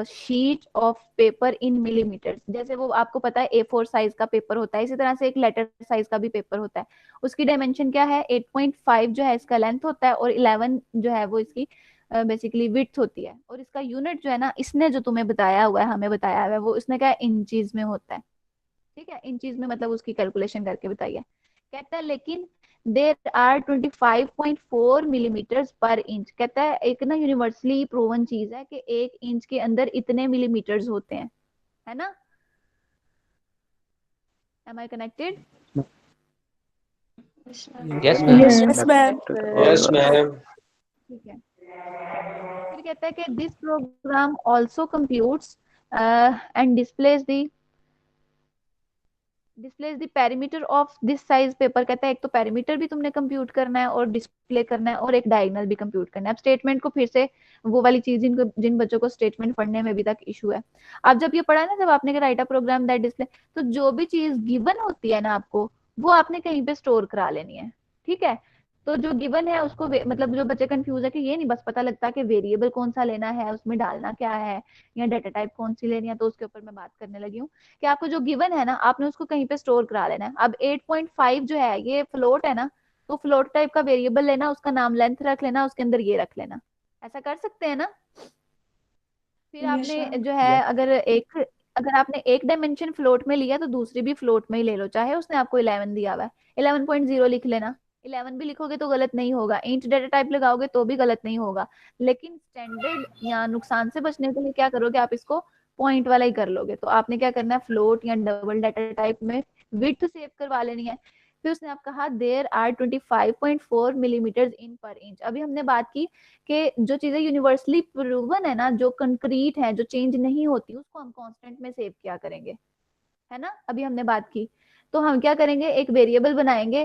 Sheet of paper in millimetre. जैसे वो आपको पता है A4 साइज का पेपर होता है, इसी तरह से एक लेटर साइज का भी पेपर होता है। उसकी डायमेंशन क्या है, 8.5 जो है इसका लेंथ होता है, और 11 जो है वो इसकी बेसिकली विड्थ होती है। और इसका यूनिट जो है ना, इसने जो तुम्हें बताया हुआ है, हमें बताया हुआ है, वो इसने क्या इंचीज में होता है। ठीक है, इंचीज में मतलब उसकी कैलकुलेशन करके बताइए। कहता है लेकिन देर आर 25.4 मिलीमीटर्स पर इंच। कहता है एक ना यूनिवर्सली प्रूवन चीज है कि 1 इंच के अंदर इतने मिलीमीटर्स होते हैं, है ना। Am I connected? Yes ma'am. Yes, ma'am. Yes ma'am. ठीक है, फिर कहता है कि this program also computes and displays the perimeter of this size paper. कहता है एक तो पेरीमीटर भी तुमने कंप्यूट करना है और डिस्प्ले करना है, और एक डायगोनल भी कंप्यूट करना है। अब स्टेटमेंट को फिर से वो वाली चीज जिन बच्चों को स्टेटमेंट पढ़ने में अभी तक इशू है, अब जब ये पढ़ा है ना, जब आपने write a program that display, तो जो भी चीज गिवन होती है ना आपको, वो आपने कहीं पे स्टोर करा लेनी है। ठीक है, तो जो गिवन है उसको मतलब जो बच्चे कंफ्यूज है कि ये नहीं बस पता लगता कि वेरिएबल कौन सा लेना है, उसमें डालना क्या है, या डाटा टाइप कौन सी लेनी है, तो उसके ऊपर मैं बात करने लगी हूँ कि आपको जो गिवन है ना, आपने उसको कहीं पे स्टोर करा लेना है। अब 8.5 जो है ये फ्लोट है ना, तो फ्लोट टाइप का वेरिएबल लेना, उसका नाम लेंथ रख लेना, उसके अंदर ये रख लेना। ऐसा कर सकते हैं ना। फिर Yes, आपने ma'am. जो है, यस अगर आपने एक डायमेंशन फ्लोट में लिया तो दूसरी भी फ्लोट में ही ले लो, चाहे उसने आपको 11 दिया हुआ है, 11.0 लिख लेना। 11 भी लिखोगे तो गलत नहीं होगा, इंट डाटा टाइप लगाओगे तो भी गलत नहीं होगा, लेकिन स्टैंडर्ड या नुकसान से बचने के लिए क्या करोगे, आप इसको पॉइंट वाला ही कर लोगे। तो आपने क्या करना है, फ्लोट या डबल डाटा टाइप में विड्थ सेव करवा लेनी है। फिर उसने आप कहा देर आर 25.4 मिलीमीटर इन पर इंच। अभी हमने बात की कि जो चीजें यूनिवर्सली प्रूवन है ना, जो कंक्रीट है, जो चेंज नहीं होती, उसको हम कांस्टेंट में सेव किया करेंगे, है ना। अभी हमने बात की, तो हम क्या करेंगे, एक वेरिएबल बनाएंगे,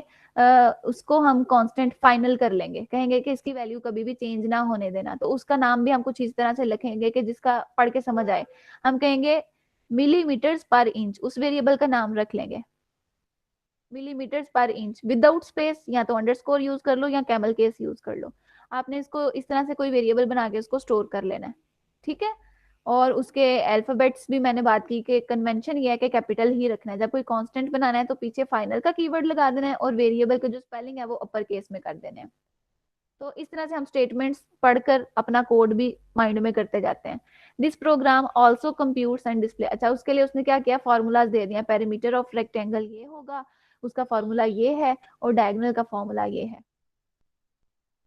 उसको हम कांस्टेंट फाइनल कर लेंगे, कहेंगे कि इसकी वैल्यू कभी भी चेंज ना होने देना। तो उसका नाम भी हम कुछ इस तरह से लिखेंगे कि जिसका पढ़ के समझ आए। हम कहेंगे मिलीमीटर्स पर इंच, उस वेरिएबल का नाम रख लेंगे मिलीमीटर्स पर इंच विदाउट स्पेस, या तो अंडरस्कोर यूज कर लो या कैमल केस यूज कर लो। आपने इसको इस तरह से कोई वेरिएबल बना के उसको स्टोर कर लेना है। ठीक है, और उसके अल्फाबेट्स भी मैंने बात की कि कन्वेंशन ये है कि कैपिटल ही रखना है। जब कोई कांस्टेंट बनाना है तो पीछे फाइनल का कीवर्ड लगा देना है, और वेरिएबल के जो स्पेलिंग है वो अपर केस में कर देने हैं। तो इस तरह से हम स्टेटमेंट्स पढ़कर अपना कोड भी माइंड में करते जाते हैं। This program also computes and display. अच्छा, उसके लिए उसने क्या किया, फॉर्मूलाज दे दिया, पेरीमीटर ऑफ रेक्टेंगल ये होगा, उसका फॉर्मूला ये है, और डायगोनल का फॉर्मूला ये है।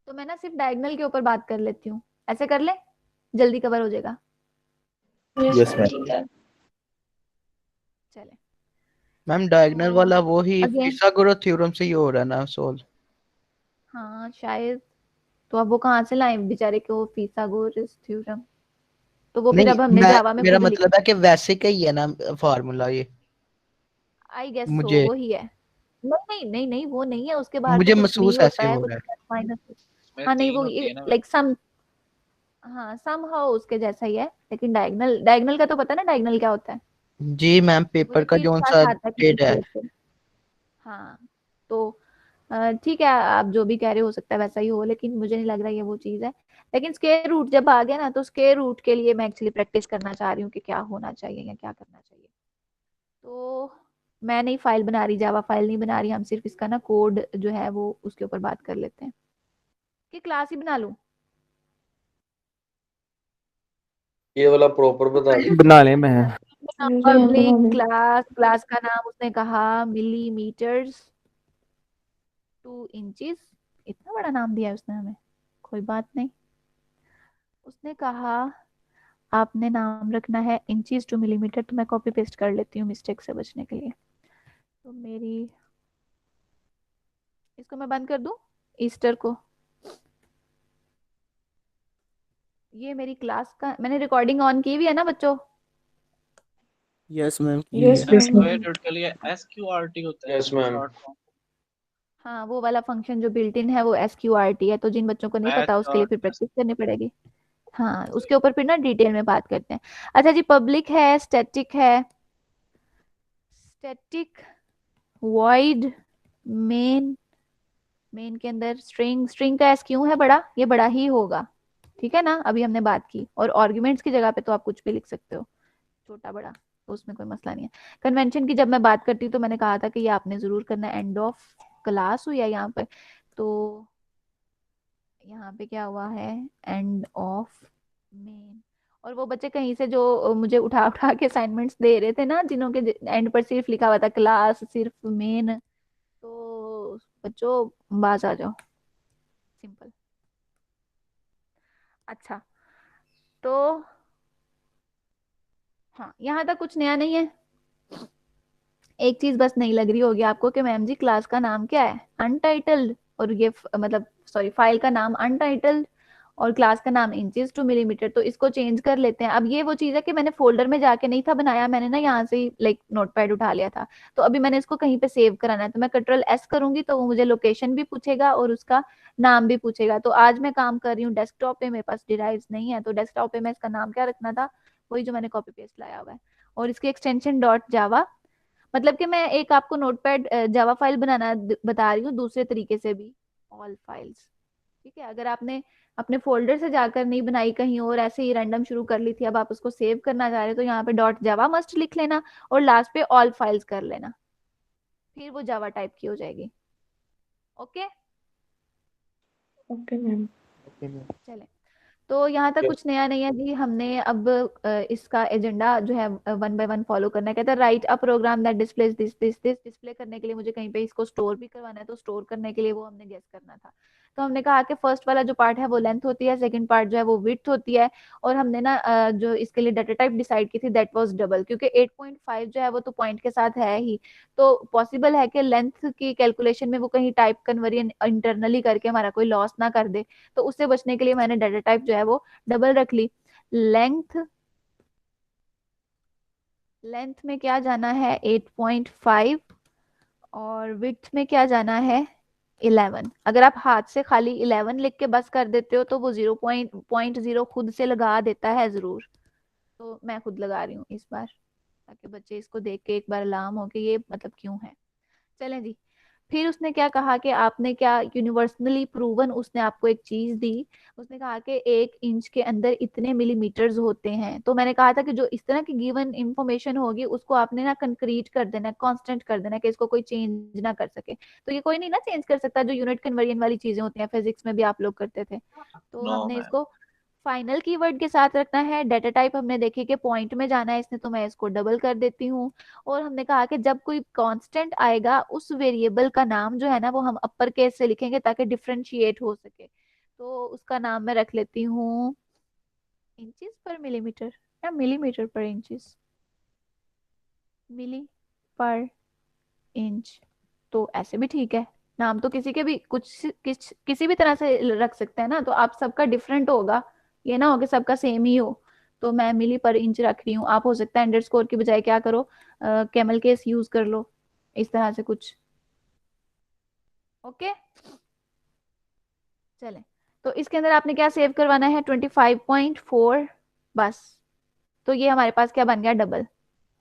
तो मैं ना सिर्फ डायगोनल के ऊपर बात कर लेती हूँ, ऐसे कर ले, जल्दी कवर हो जाएगा। Yes, yes ma'am. मैम। ठीक है. चले, मैम डायगोनल तो वाला वो ही अगेन, पिथागोरस थ्योरम से ही हो रहा है ना सोल्व। हाँ शायद। तो अब वो कहाँ से लाए बेचारे को फिथागोरस थ्योरम, तो वो फिर नहीं अब हमने मैं जावा में मेरा खुद मतलब लिखा है है। कि वैसे का ही है ना फॉर्मूला ये। आई गेस सो मुझे वो ही है। नहीं नहीं नहीं नहीं, वो नहीं है, उसके बाहर तो मुझे कुछ भी महसूस होता ऐसे है, हो कुछ रहा है। Plus minus. इसमें हाँ नहीं, तीन वो होती है ना मैम। लाइक सम, हाँ सम हाउ उसके जैसा ही है, लेकिन डायगोनल, डायगोनल का तो पता है ना डायगोनल क्या होता है। जी मैम वो पेपर जो का तीर जो छाछ सा आता है किसी डेट है। चीज से। हाँ, तो ठीक है, आप जो भी कह रहे हो सकता है वैसा ही हो, लेकिन मुझे नहीं लग रहा ये वो चीज है। लेकिन स्क्वायर रूट जब आ गया ना, तो स्क्वायर रूट के लिए मैं एक्चुअली प्रैक्टिस करना चाह रही हूँ कि क्या होना चाहिए या क्या करना चाहिए। तो मैं नहीं फाइल बना रही, जावा फाइल नहीं बना रही, हम सिर्फ इसका ना कोड जो है वो उसके ऊपर बात कर लेते हैं। कि क्लास ही बना लूं? ये वाला प्रॉपर बता दे। बना ले मैं। Yes, ma'am. पब्लिक बना ली. क्लास, क्लास का नाम उसने कहा मिलीमीटर्स 2 इंचेस। इतना बड़ा नाम दिया है उसने हमें, कोई बात नहीं। उसने कहा आपने नाम रखना है इंचीज टू मिलीमीटर, तो मैं कॉपी पेस्ट कर लेती हूँ मिस्टेक से बचने के लिए। तो मेरी, इसको मैं बंद कर दूं, ईस्टर को। ये मेरी क्लास का, मैंने रिकॉर्डिंग ऑन की हुई है ना बच्चों? यस मैम की Yes, है। yes, तो ये ma'am. टोटल ये SQRT होता है यस मैम। Short form. हाँ, वो वाला फंक्शन जो बिल्ट इन है वो SQRT है, तो जिन बच्चों को नहीं बैच पता उसके लिए डॉट फिर प्रैक्टिस करनी पड़ेगी। हाँ, उसके ऊपर फिर ना डिटेल में बात करते हैं। अच्छा जी, पब्लिक है, स्टैटिक है, स्टैटिक वॉइड मेन, मेन के अंदर स्ट्रिंग, स्ट्रिंग का एस क्यों है बड़ा, ये बड़ा ही होगा, ठीक है ना, अभी हमने बात की। और आर्ग्यूमेंट्स की जगह पे तो आप कुछ भी लिख सकते हो, छोटा बड़ा, तो उसमें कोई मसला नहीं है। कन्वेंशन की जब मैं बात करती हूँ तो मैंने कहा था कि ये आपने जरूर करना है। एंड ऑफ क्लास हुई है यहाँ पे, तो यहाँ पे क्या हुआ है, एंड ऑफ मेन। और वो बच्चे कहीं से जो मुझे उठा उठा के असाइनमेंट्स दे रहे थे ना, जिन्हों के एंड पर सिर्फ लिखा हुआ था क्लास, सिर्फ मेन, तो बच्चों बाज आ जाओ, सिंपल। अच्छा, तो हाँ, यहाँ तक कुछ नया नहीं है। एक चीज बस नहीं लग रही होगी आपको कि मैम जी क्लास का नाम क्या है, अनटाइटल्ड, और ये मतलब सॉरी फाइल का नाम अनटाइटल्ड और क्लास का नाम इंचेस टू मिलीमीटर, तो इसको चेंज कर लेते हैं। अब ये वो चीज है कि मैंने फोल्डर में जाके नहीं था बनाया, मैंने ना यहाँ से ही लाइक नोटपैड उठा लिया था। तो अभी मैंने इसको कहीं पे सेव कराना है, तो मैं Ctrl+S करूंगी तो वो मुझे लोकेशन भी पूछेगा और उसका नाम भी पूछेगा। तो आज मैं काम कर रही हूँ डेस्कटॉप पे, मेरे पास डिराइव्स नहीं है, तो डेस्कटॉप पे मैं इसका नाम क्या रखना था, वही जो मैंने कॉपी पेस्ट लाया हुआ है। और इसकी एक्सटेंशन .java, मतलब कि मैं एक आपको नोटपैड जावा फाइल बनाना बता रही हूँ दूसरे तरीके से भी, ऑल फाइल्स। ठीक है, अगर आपने अपने फोल्डर से जाकर नहीं बनाई, कहीं और ऐसे ही रैंडम शुरू कर ली थी, अब आप उसको सेव करना चाह रहे हो, तो यहाँ पे .java मस्ट लिख लेना और लास्ट पे ऑल फाइल्स कर लेना, फिर वो जावा टाइप की हो जाएगी। Okay, okay ma'am. चले। तो यहाँ तक कुछ नया नहीं है जी। हमने अब इसका एजेंडा जो है 1 by 1 फॉलो करना है। कहता है write a program that displays this this this. Display करने के लिए मुझे कहीं पे इसको स्टोर भी करवाना है, तो स्टोर करने के लिए वो हमने गेस करना था। तो हमने कहा कि फर्स्ट वाला जो पार्ट है वो लेंथ होती है, सेकंड पार्ट जो है वो विड्थ होती है, और हमने ना जो इसके लिए डाटा टाइप डिसाइड की थी दैट वाज डबल, क्योंकि 8.5 जो है वो तो पॉइंट के साथ है ही, तो पॉसिबल है कि लेंथ की कैलकुलेशन में वो कहीं टाइप कन्वर्जन इंटरनली करके हमारा कोई लॉस ना कर दे। तो उससे बचने के लिए मैंने डाटा टाइप जो है वो डबल रख ली। लेंथ, लेंथ में क्या जाना है 8.5, और विड्थ में क्या जाना है 11। अगर आप हाथ से खाली 11 लिख के बस कर देते हो तो वो 0.0 खुद से लगा देता है जरूर, तो मैं खुद लगा रही हूँ इस बार, ताकि बच्चे इसको देख के एक बार अलार्म हो कि ये मतलब क्यों है। चलें जी। फिर उसने क्या कहा कि आपने क्या यूनिवर्सली प्रूवन, उसने आपको एक चीज दी। उसने कहा कि 1 इंच के अंदर इतने मिलीमीटर्स होते हैं। तो मैंने कहा था कि जो इस तरह की गिवन इंफॉर्मेशन होगी उसको आपने ना कंक्रीट कर देना है, कांस्टेंट कर देना है, कि इसको कोई चेंज ना कर सके। तो ये कोई नहीं ना चेंज कर सकता, जो यूनिट कन्वर्जन वाली चीजें होती हैं, फिजिक्स में भी आप लोग करते थे। तो No, हमने man. इसको फाइनल कीवर्ड के साथ रखना है। डाटा टाइप हमने देखे कि पॉइंट में जाना है इसने, तो मैं इसको डबल कर देती हूँ। और हमने कहा कि जब कोई कांस्टेंट आएगा उस वेरिएबल का नाम जो है ना वो हम अपर केस से लिखेंगे ताकि डिफरेंशिएट हो सके। तो उसका नाम मैं रख लेती हूँ इंचेस पर मिलीमीटर, या मिलीमीटर पर इंचेस, मिली पर इंच, तो ऐसे भी ठीक है। नाम तो किसी के भी किसी भी तरह से रख सकते हैं ना, तो आप सबका डिफरेंट होगा, ये ना हो कि सबका सेम ही हो। तो मैं मिली पर इंच रख रही हूँ। आप हो सकता है अंडरस्कोर की बजाय क्या करो, कैमल केस यूज कर लो, इस तरह से कुछ। ओके, चले। तो इसके अंदर आपने क्या सेव करवाना है 25.4 बस। तो ये हमारे पास क्या बन गया डबल।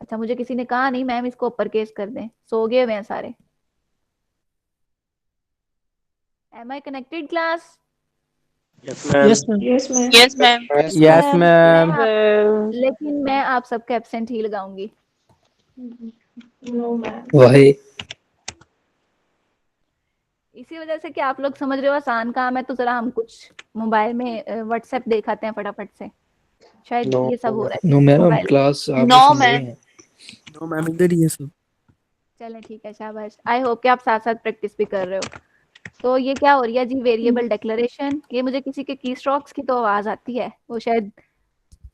अच्छा, मुझे किसी ने कहा नहीं मैम इसको अपर केस कर दें, सो गए हुए हैं सारे। Am I connected class? Yes, ma'am. Yes ma'am. Yes, ma'am. Yes, ma'am. Yes ma'am. लेकिन मैं आप सबके एब्सेंट ही लगाऊंगी। No ma'am. Why? इसी वजह से कि आप लोग समझ रहे हो आसान काम है, तो जरा हम कुछ मोबाइल में व्हाट्सएप देखाते हैं फटाफट से, शायद No. ये सब हो रहा No, है मैम हम मोबाइल। क्लास आप No, सुन रहे ma'am. हैं। नो मैम इधर ही है सब। चलें ठीक है, शाबाश। आई होप कि आप साथ साथ प्रैक्टिस भी कर रहे हो। तो ये क्या हो रही है जी, वेरिएबल डिक्लेरेशन। ये मुझे किसी के की स्ट्रोक्स की तो आवाज आती है, वो शायद,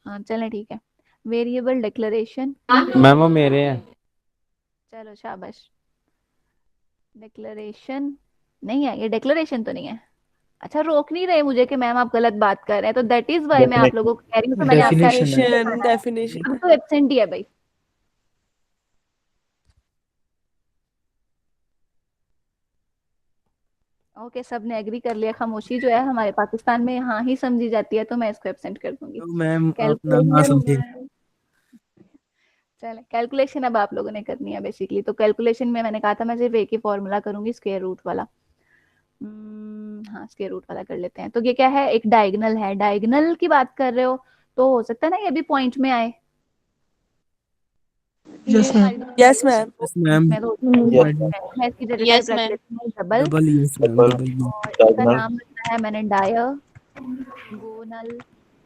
हाँ चलें ठीक है। वेरिएबल डिक्लेरेशन, मैम वो मेरे हैं। चलो शाबाश। डिक्लेरेशन नहीं है, ये डिक्लेरेशन तो नहीं है। अच्छा, रोक नहीं रहे मुझे कि मैम आप गलत बात कर रहे हैं, तो दैट इज वाई मैं आप लोगों को कह रही हूँ कि मैंने आपका डेफिनेशन है। डेफिनेशन अब तो एब्सेंट ही है भाई। ओके, सब ने एग्री कर लिया। खामोशी जो है हमारे पाकिस्तान में हाँ ही समझी जाती है, तो मैं इसको एब्सेंट कर दूंगी। तो मैम आप ना कैलकुलेशन, समझे। चले कैलकुलेशन अब आप लोगों ने करनी है बेसिकली। तो कैलकुलेशन में मैंने कहा था मैं सिर्फ एक ही फॉर्मूला करूंगी, स्क्वायर रूट वाला। हाँ स्क्वायर रूट वाला कर लेते हैं। तो ये क्या है, एक डायगोनल है। डायगोनल की बात कर रहे हो तो हो सकता है ना ये भी पॉइंट में आए। Yes, ये ma'am. हमारी दोनों Yes, values ma'am. को Yes, ma'am. में तो Mm. मैं इसकी डेटा Yes, टाइप रख ma'am. लेती हूँ double, Double yes, ma'am. Double. Double yes. और इसका Diagonal. नाम रखना है मैंने डायगोनल।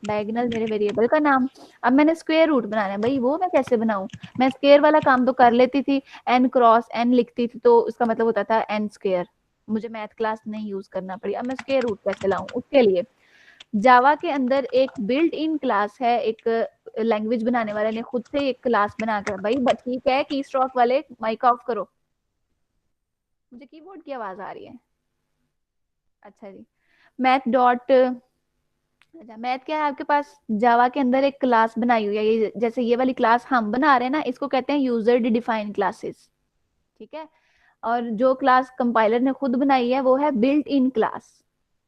डायगोनल मेरे वेरिएबल का नाम। अब मैंने स्क्वायर रूट बनाना है भाई, वो मैं कैसे बनाऊं? मैं स्क्वायर वाला काम तो कर लेती थी, n क्रॉस n लिखती थी तो उसका मतलब होता था n स्क्वायर। मुझे मैथ क्लास नहीं यूज करना पड़ी। अब मैं स्क्वायर रूट कैसे लाऊं? उसके लिए जावा के अंदर एक बिल्ट इन क्लास है, एक लैंग्वेज बनाने वाले ने खुद से एक क्लास बनाकर, भाई ठीक है की स्ट्रोक वाले माइक ऑफ करो, मुझे कीबोर्ड की आवाज आ रही है। अच्छा जी, मैथ डॉट, अच्छा मैथ क्या है आपके पास? जावा के अंदर एक क्लास बनाई हुई है, ये जैसे ये वाली क्लास हम बना रहे हैं ना, इसको कहते हैं यूजर डिफाइंड क्लासेस, ठीक है। और जो क्लास कंपाइलर ने खुद बनाई है वो है बिल्ट इन क्लास,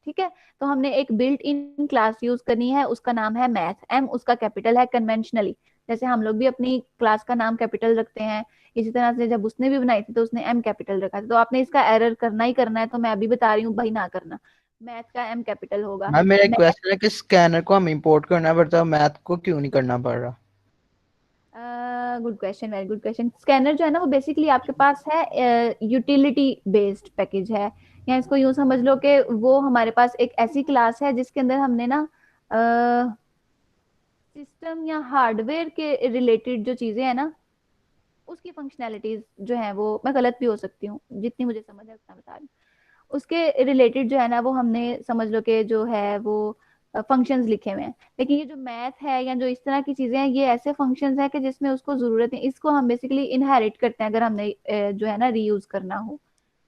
ठीक है। तो हमने एक बिल्ट इन क्लास यूज करनी है, उसका नाम है मैथ। एम उसका कैपिटल है कन्वेंशनली, जैसे हम लोग भी अपनी क्लास का नाम कैपिटल रखते हैं, इसी तरह से जब उसने भी बनाई थी तो उसने एम कैपिटल रखा था। तो आपने इसका एरर करना ही करना है, तो मैं अभी बता रही हूँ भाई ना करना। मैथ का एम कैपिटल होगा। मैम मेरा एक क्वेश्चन है कि स्कैनर को हम इंपोर्ट करना पड़ता है, मैथ को क्यों नहीं करना पड़ रहा? Good question, very good question. Scanner जो है ना वो बेसिकली आपके पास है यूटिलिटी बेस्ड पैकेज है, या इसको यूं समझ लो कि वो हमारे पास एक ऐसी क्लास है जिसके अंदर हमने ना सिस्टम या हार्डवेयर के रिलेटेड जो चीजें हैं ना उसकी फंक्शनैलिटीज जो है, वो मैं गलत भी हो सकती हूँ, जितनी मुझे समझ है उतना बता रही हूँ, उसके रिलेटेड जो है ना वो हमने समझ लो कि जो है वो फंक्शंस लिखे हुए हैं। लेकिन ये जो मैथ है या जो इस तरह की चीजें हैं ये ऐसे फंक्शंस हैं कि जिसमें उसको जरूरत है, इसको हम बेसिकली इनहेरिट करते हैं अगर हमने जो है ना रीयूज करना हो।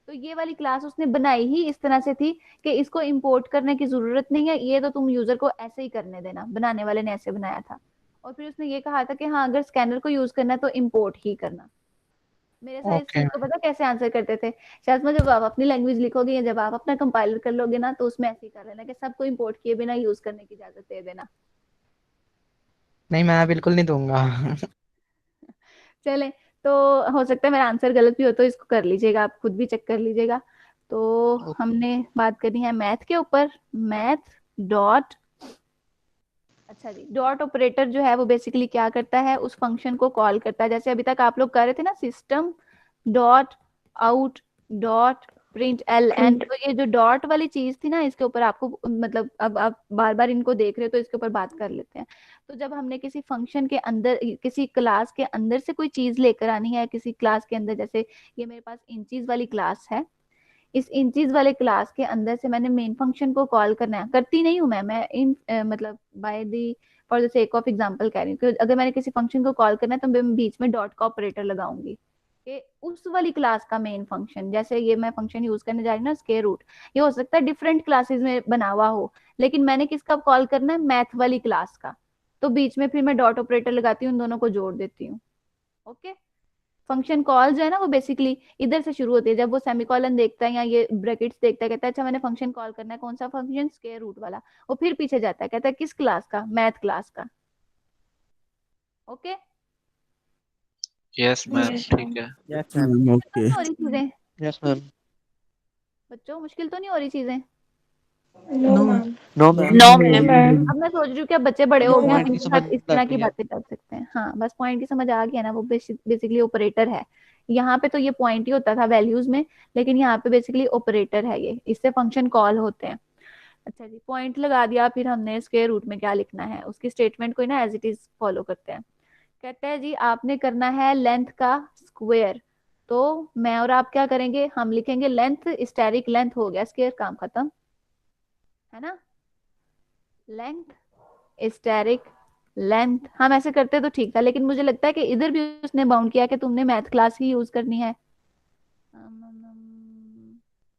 तो ये वाली क्लास उसने बनाई ही इस तरह से थी कि इसको इंपोर्ट करने की जरूरत नहीं है, ये तो तुम यूजर को ऐसे ही करने देना, बनाने वाले ने ऐसे बनाया था। और फिर उसने ये कहा था कि हाँ अगर स्कैनर को यूज करना है तो इंपोर्ट ही करना। मेरे साथ इस ओके चीज को पता कैसे आंसर करते थे? शायद में जब आप अपनी लैंग्वेज लिखोगे या जब आप अपना कंपाइलर कर लोगे ना तो उसमें ऐसे ही कर लेना कि सबको इंपोर्ट किए बिना यूज करने की इजाजत दे देना। नहीं मैं बिल्कुल नहीं दूंगा। चले, तो हो सकता है मेरा आंसर गलत भी हो तो इसको कर लीजिएगा, आप खुद भी चेक कर लीजिएगा। तो हमने बात करनी है मैथ के ऊपर। मैथ डॉट, अच्छा जी, डॉट ऑपरेटर जो है वो बेसिकली क्या करता है, उस फंक्शन को कॉल करता है जैसे अभी तक आप लोग कर रहे थे ना, system dot out dot print L N. तो ये जो डॉट वाली चीज थी ना इसके ऊपर आपको मतलब अब आप बार बार इनको देख रहे हो तो इसके ऊपर बात कर लेते हैं। तो जब हमने किसी फंक्शन के अंदर, किसी क्लास के अंदर से कोई चीज लेकर आनी है किसी क्लास के अंदर, जैसे ये मेरे पास इंचीज वाली क्लास है, इस इंचीज वाले क्लास के अंदर से मैंने मेन फंक्शन को कॉल करना है, करती नहीं हूँ मैं इन मतलब by the for the sake of example कह रही हूँ कि अगर मैंने किसी फंक्शन को कॉल करना है तो मैं बीच में डॉट का ऑपरेटर लगाऊंगी कि उस वाली क्लास का मेन फंक्शन, जैसे ये मैं फंक्शन यूज करने जा रही हूँ ना स्क्वायर रूट, ये हो सकता है डिफरेंट क्लासेस में बना हुआ हो, लेकिन मैंने किसका कॉल करना है, मैथ वाली क्लास का। तो बीच में फिर मैं डॉट ऑपरेटर लगाती हूँ, उन दोनों को जोड़ देती हूँ। ओके, फंक्शन कॉल जो है ना वो बेसिकली इधर से शुरू होती है, जब वो सेमीकोलन देखता है या ये ब्रैकेट्स देखता है, कहता है अच्छा मैंने फंक्शन कॉल करना है, कौन सा फंक्शन, स्क्वायर रूट वाला। वो फिर पीछे जाता है, कहता है किस क्लास का, मैथ क्लास का। Okay, Yes, ma'am. Yes, ठीक ma'am. है. Yes, ma'am. तो Okay. नहीं हो रही चीजें यस मैम। बच्चों, मुश्किल तो नहीं हो रही चीजें? No, ma'am. No ma'am. No, No, ma'am. ma'am. अब मैं सोच रही हूँ कि अब बच्चे बड़े हो No, गए, हम पॉइंट ma'am. की इनके समझ साथ इस तरह की आती है। बातें कर सकते हैं। हाँ बस पॉइंट की समझ आ गया ना, वो बेसिकली ऑपरेटर है। यहाँ पे तो ये पॉइंट ही होता था वैल्यूज में, लेकिन यहाँ पे बेसिकली ऑपरेटर है, ये इससे फंक्शन कॉल होते हैं। अच्छा जी, पॉइंट लगा दिया, फिर हमने स्क्वायर रूट में क्या लिखना है उसकी स्टेटमेंट को ना एज इट इज फॉलो करते हैं। कहते हैं जी आपने करना है लेंथ का स्क्वायर, तो मैं और आप क्या करेंगे, हम लिखेंगे लेंथ, स्टैरिक लेंथ हो गया स्क्वायर, काम खत्म है ना। लेंथ स्टैरिक लेंथ, हम ऐसे करते तो ठीक था, लेकिन मुझे लगता है कि इधर भी उसने बाउंड किया कि तुमने मैथ क्लास ही यूज करनी है। आई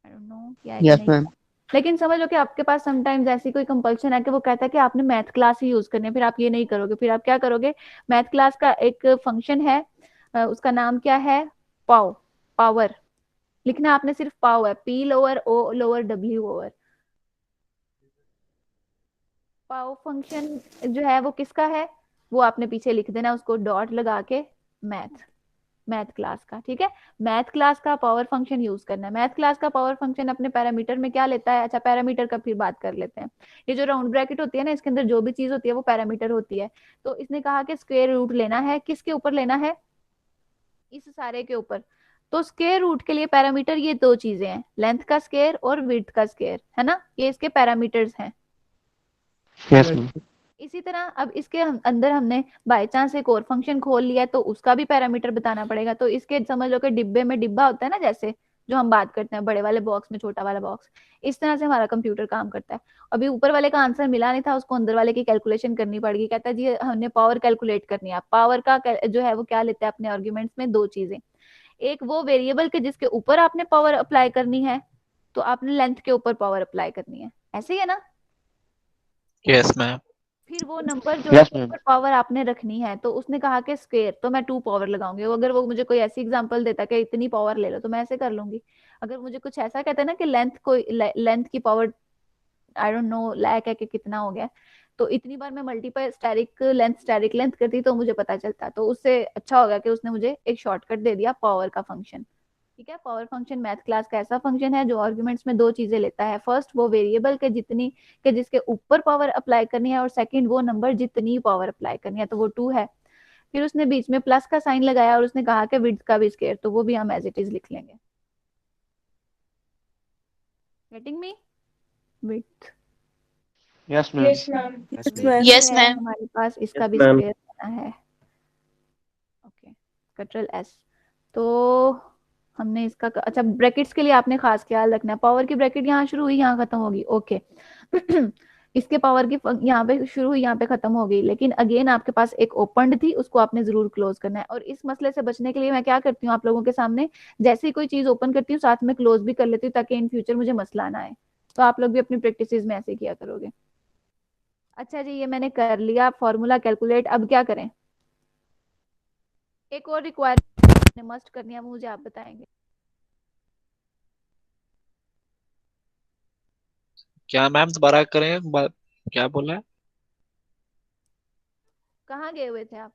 डोंट नो किया है कि यस नहीं, मैम। लेकिन समझ लो कि आपके पास समटाइम्स ऐसी कोई कंपल्शन है कि वो कहता है कि आपने मैथ क्लास ही यूज करनी है, फिर आप ये नहीं करोगे, फिर आप क्या करोगे, मैथ क्लास का एक फंक्शन है, उसका नाम क्या है, पाव, पावर, लिखना आपने सिर्फ पाव है, P lower O lower W over. Pow function जो है वो किसका है, वो आपने पीछे लिख देना उसको डॉट लगा के, मैथ। मैथ क्लास का, ठीक है। मैथ क्लास का पावर फंक्शन यूज करना है। मैथ क्लास का पावर फंक्शन अपने पैरामीटर में क्या लेता है? अच्छा, पैरामीटर का फिर बात कर लेते हैं। ये जो राउंड ब्रैकेट होती है ना, इसके अंदर जो भी चीज होती है वो पैरामीटर होती है। तो इसने कहा कि स्क्वायर रूट लेना है, किसके ऊपर लेना है? इस सारे के ऊपर। तो स्क्वायर रूट के लिए पैरामीटर ये दो चीजें हैं, लेंथ का स्क्वायर और विड्थ का स्क्वायर, है ना, ये इसके पैरामीटर्स हैं। Yes ma'am. इसी तरह अब इसके अंदर हमने बाय चांस एक और फंक्शन खोल लिया तो उसका भी पैरामीटर बताना पड़ेगा। तो इसके समझ लो कि डिब्बे में डिब्बा होता है ना, जैसे जो हम बात करते हैं, बड़े वाले बॉक्स में छोटा वाला बॉक्स, इस तरह से हमारा कंप्यूटर काम करता है। अभी ऊपर वाले का आंसर मिला नहीं था, उसको अंदर वाले की कैलकुलेशन करनी पड़ेगी। कहता है जी हमने पावर कैलकुलेट करनी है। पावर का जो है वो क्या लेता है अपने आर्ग्यूमेंट्स में? दो चीजें, एक वो वेरिएबल के जिसके ऊपर आपने पावर अप्लाई करनी है, तो आपने लेंथ के ऊपर पावर अप्लाई करनी है, ऐसे ही है ना। Yes, ma'am. फिर वो नंबर जो है यस मैम। ऊपर पावर आपने रखनी है, तो उसने कहा कि स्क्वायर, तो मैं 2 पावर लगाऊंगी। अगर वो मुझे कोई ऐसी एग्जांपल देता कि इतनी पावर ले लो, तो मैं ऐसे कर लूंगी। अगर मुझे कुछ ऐसा कहता है ना कि लेंथ की पावर आई डोंट नो लैक है कि कितना हो गया, तो इतनी बार मैं मल्टीप्लाई स्टैटिक लेंथ करती तो मुझे पता चलता। तो उससे अच्छा होगा कि उसने मुझे एक शॉर्टकट दे दिया, पावर का फंक्शन। ठीक है, पावर फंक्शन मैथ क्लास का ऐसा फंक्शन है जो आर्गुमेंट्स में दो चीजें लेता है। फर्स्ट वो वेरिएबल के जितनी के जिसके ऊपर पावर अप्लाई करनी है, और सेकंड वो नंबर जितनी पावर अप्लाई करनी है, तो वो 2 है। फिर उसने बीच में प्लस का साइन लगाया और उसने कहा कि विड्थ का भी स्क्वायर, तो वो भी हम एज इट इज लिख लेंगे। Getting me? Width, yes ma'am. Yes ma'am. Yes width ma'am. जो यस है मैम। हमारे पास, इसका यस भी मैम। स्क्वायर करना है। Okay, control S. तो हमने इसका अच्छा, ब्रैकेट्स के लिए आपने खास ख्याल रखना है। पावर की ब्रैकेट यहाँ शुरू हुई यहाँ खत्म होगी, ओके। इसके पावर की यहाँ पे शुरू हुई यहाँ पे खत्म हो गई, लेकिन अगेन आपके पास एक ओपन थी, उसको आपने जरूर क्लोज करना है। और इस मसले से बचने के लिए मैं क्या करती हूँ आप लोगों के सामने, जैसे ही कोई चीज ओपन करती हूँ साथ में क्लोज भी कर लेती हूँ, ताकि इन फ्यूचर मुझे मसला ना आए। तो आप लोग भी अपनी प्रैक्टिस में ऐसे किया करोगे। अच्छा जी, ये मैंने कर लिया फॉर्मूला कैलकुलेट। अब क्या करें? एक और रिक्वायरमेंट मस्ट करनी है, मुझे आप बताएंगे। क्या मैम दोबारा करें? क्या बोला है? कहाँ गए हुए थे आप?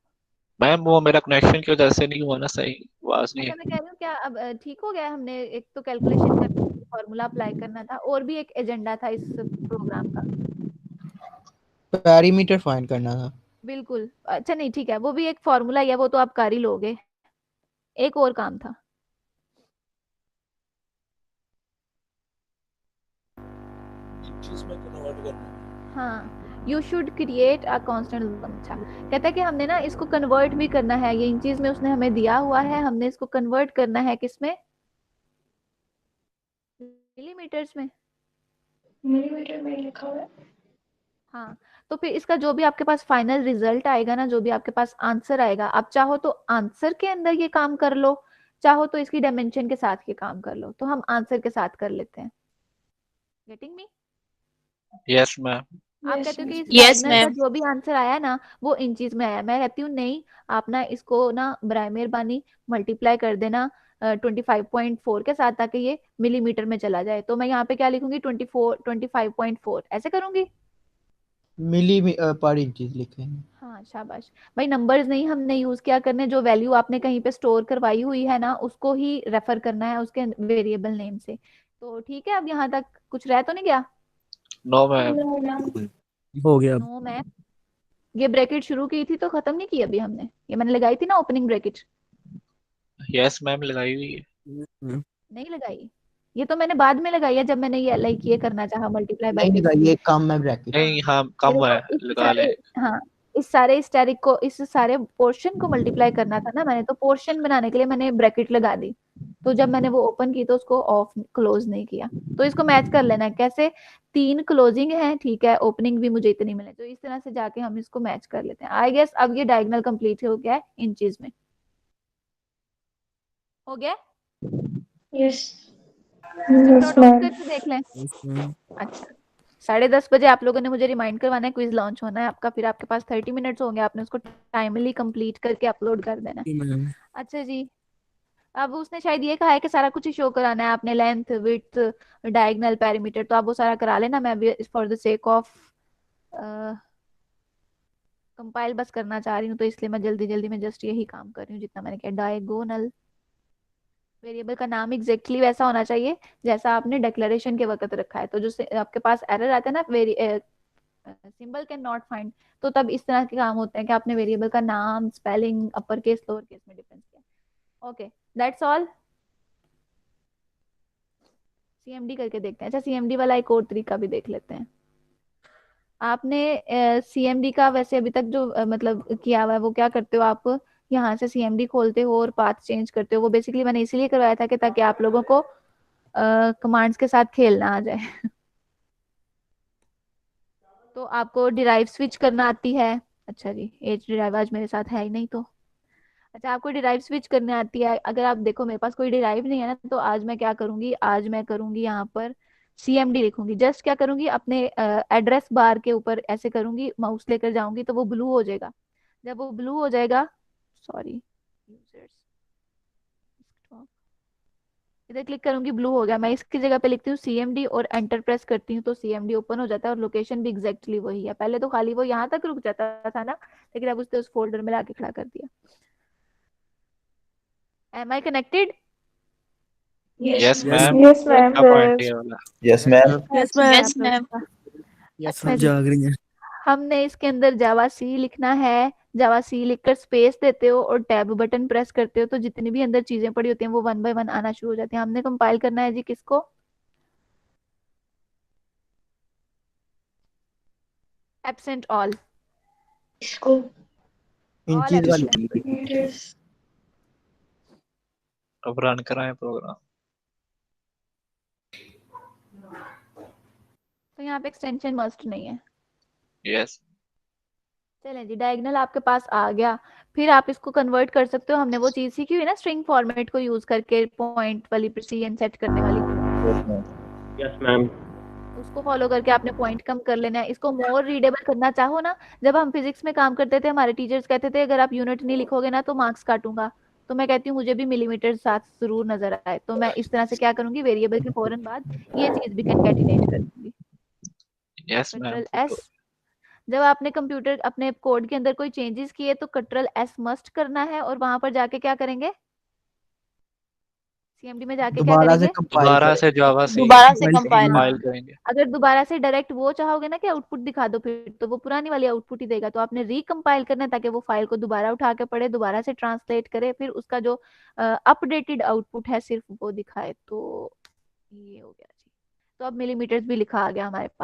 मैम वो मेरा कनेक्शन की वजह से नहीं हुआ ना, सही आवाज नहीं अच्छा, मैं है। कह रही हूँ क्या अब ठीक हो गया? हमने एक तो कैलकुलेशन कर, फॉर्मूला अप्लाई करना था, और भी एक एजेंडा था इस प्रोग्राम का। पैरामीटर फाइंड करना था। बिल्कुल, अच्छा नहीं ठीक है, वो भी एक फॉर्मूला ही है, वो तो आप कर ही लोगे। एक और काम था। हाँ, you should create a constant. अच्छा, कहता है कि हमने ना इसको कन्वर्ट भी करना है, ये इन चीज में उसने हमें दिया हुआ है, हमने इसको कन्वर्ट करना है किसमें? मिलीमीटर्स में। मिलीमीटर में लिखा हुआ है। हाँ, तो फिर इसका जो भी आपके पास फाइनल रिजल्ट आएगा ना, जो भी आपके पास आंसर आएगा, आप चाहो तो आंसर के अंदर ये काम कर लो, चाहो तो इसकी डायमेंशन के साथ ये काम कर लो। तो हम आंसर के साथ कर लेते हैं। Getting me? Yes ma'am. आप यस कहते हो कि इस यस डायगोनल का मैम। जो भी आंसर आया ना वो इंचीज में आया, मैं कहती हूँ नहीं, आप ना इसको ना बराए मेहरबानी मल्टीप्लाई कर देना 25.4 के साथ, ताकि ये मिलीमीटर में चला जाए। तो मैं यहाँ पे क्या लिखूंगी? 25.4 ऐसे करूंगी। मिली पर इंचेस लिखेंगे। हाँ शाबाश भाई, नंबर्स नहीं हमने यूज किया करने, जो वैल्यू आपने कहीं पे स्टोर करवाई हुई है ना उसको ही रेफर करना है, उसके वेरिएबल नेम से। तो ठीक है, अब यहाँ तक कुछ रह तो नहीं गया? No ma'am. No ma'am. हो गया अब। No ma'am. ये ब्रैकेट शुरू की थी तो खत्म नहीं की अभी हमने, ये मैंने लगाई थी ना ओपनिंग ब्रैकेट। यस मैम लगाई हुई है। हम्म, नहीं लगाई, ये तो मैंने बाद में लगाई है, जब मैंने ये लाइक ये करना चाहा, मल्टीप्लाई बाय नहीं के लगा, थ्रू। ये कम है ब्रैकेट। हाँ, नहीं हाँ ये कम देखो है, लगा ले। हाँ, इस सारे स्टैरिक को, इस सारे पोर्शन को मल्टीप्लाई करना था ना मैंने, तो पोर्शन बनाने के लिए मैंने ब्रैकेट लगा दी। तो जब मैंने वो ओपन की तो उसको ऑफ क्लोज नहीं किया। तो इसको मैच कर लेना है कैसे? 3 क्लोजिंग है, ठीक है, ओपनिंग भी मुझे इतनी मिले, तो इस तरह से जाके हम इसको मैच कर लेते हैं। आई गेस अब ये डायगोनल कंप्लीट हो गया है इन चीज में। हो गया? Yes. Chapter yes out of ma'am. करके देख लें। Yes ma'am. अच्छा, 10:30 बजे आप लोगों ने मुझे रिमाइंड करवाना है, क्विज लॉन्च होना है आपका, फिर आपके पास 30 मिनट्स होंगे, आपने उसको टाइमली कंप्लीट करके अपलोड कर देना है। जी मैम। अच्छा जी, अब उसने शायद ये कहा है कि सारा कुछ ही शो कराना है आपने, लेंथ विड्थ डायगोनल पैरामीटर, तो आप वो सारा करा लेना। मैं भी for the sake of compile बस करना चाह रही हूँ तो इसलिए मैं जल्दी जल्दी में जस्ट यही काम कर रही हूँ जितना मैंने किया। डायगोनल वेरिएबल का नाम एग्जैक्टली वैसा होना चाहिए जैसा आपने डिक्लेरेशन के वक्त रखा है। तो जो आपके पास एरर आता है ना, very symbol can not find, तो तब इस तरह के काम होते हैं कि आपने वेरिएबल का नाम, spelling upper case lower case में डिफरेंस किया। Okay, that's all. सीएमडी करके देखते हैं। अच्छा, सीएमडी वाला एक और तरीका भी देख लेते हैं। आपने सीएमडी का वैसे अभी तक जो मतलब किया हुआ है, वो क्या करते हो आप, यहाँ से सीएमडी खोलते हो और पाथ चेंज करते हो। वो बेसिकली मैंने इसीलिए करवाया था कि ताकि आप लोगों को कमांड्स के साथ खेलना आ जाए। तो आपको डिराइव स्विच करना आती है। अच्छा जी, एज डिराइव आज मेरे साथ है ही नहीं तो। अच्छा, आपको डिराइव स्विच करने आती है। अगर आप देखो मेरे पास कोई डिराइव नहीं है ना, तो आज मैं क्या करूंगी, आज मैं करूंगी यहाँ पर सीएमडी लिखूंगी। जस्ट क्या करूंगी, अपने एड्रेस बार के ऊपर ऐसे करूंगी, माउस लेकर जाऊंगी तो वो ब्लू हो जाएगा। जब वो ब्लू हो जाएगा, सॉरी इधर क्लिक करूंगी, ब्लू हो गया। मैं इसकी जगह पे लिखती हूँ सीएमडी और एंटर प्रेस करती हूँ तो सीएमडी ओपन हो जाता है और लोकेशन भी एग्जैक्टली वही है। पहले तो खाली वो यहाँ तक रुक जाता था ना, लेकिन अब उसने उस फोल्डर में लाके खड़ा कर दिया। Am I connected? Yes. Yes Yes, ma'am, Yes, ma'am. क्या पॉइंट है वाला? Yes ma'am. Yes ma'am. Yes अच्छा जी, जाग रही हैं। हमने इसके अंदर जावा सी लिखना है। जावा सी लिखकर स्पेस देते हो और टैब बटन प्रेस करते हो तो जितनी भी अंदर चीजें पड़ी होती हैं वो वन बाय वन आना शुरू हो जाती हैं। हमने कंपाइल करना है जी किसको, एब्सेंट ऑल। इसको इन ऑल चीज वाली एब्सेंट। it is अब रन कराएं प्रोग्राम। तो यहाँ पे एक्सटेंशन मस्ट नहीं है। यस, चलें जी, डायगोनल आपके पास आ गया। फिर आप इसको कन्वर्ट कर सकते हो। हमने वो चीज सीखी हुई ना, स्ट्रिंग फॉर्मेट को यूज करके पॉइंट वाली प्रिसीजन सेट करने वाली, यस मैम। उसको फॉलो करके आपने पॉइंट कम कर लेना है। इसको मोर रीडेबल करना चाहो ना, जब हम फिजिक्स में काम करते थे हमारे टीचर्स कहते थे अगर आप यूनिट नहीं लिखोगे ना तो मार्क्स काटूंगा। तो मैं कहती हूँ मुझे भी मिलीमीटर साथ जरूर नजर आए, तो मैं इस तरह से क्या करूंगी, वेरिएबल के फौरन बाद ये चीज भी कंकैटिनेट कर दूंगी। Yes ma'am. Control S. जब आपने कंप्यूटर अपने कोड के अंदर कोई चेंजेस किए तो कंट्रोल एस मस्ट करना है और वहां पर जाके क्या करेंगे, सीएमडी में जाके क्या दोबारा से करेंगे, कंपाइल दोबारा कर। से जावा सी दोबारा से कंपाइल कंपाइल करेंगे। अगर दोबारा से डायरेक्ट वो चाहोगे ना कि आउटपुट दिखा दो, फिर तो वो पुरानी वाली आउटपुट ही देगा। तो आपने रिकम्पाइल करना है ताकि वो फाइल को दोबारा उठा के पढ़े, दोबारा से ट्रांसलेट करे, फिर उसका जो अपडेटेड आउटपुट है सिर्फ वो दिखाए। तो ये हो गया जी। तो अब मिलीमीटर्स भी लिखा आ गया हमारे पास।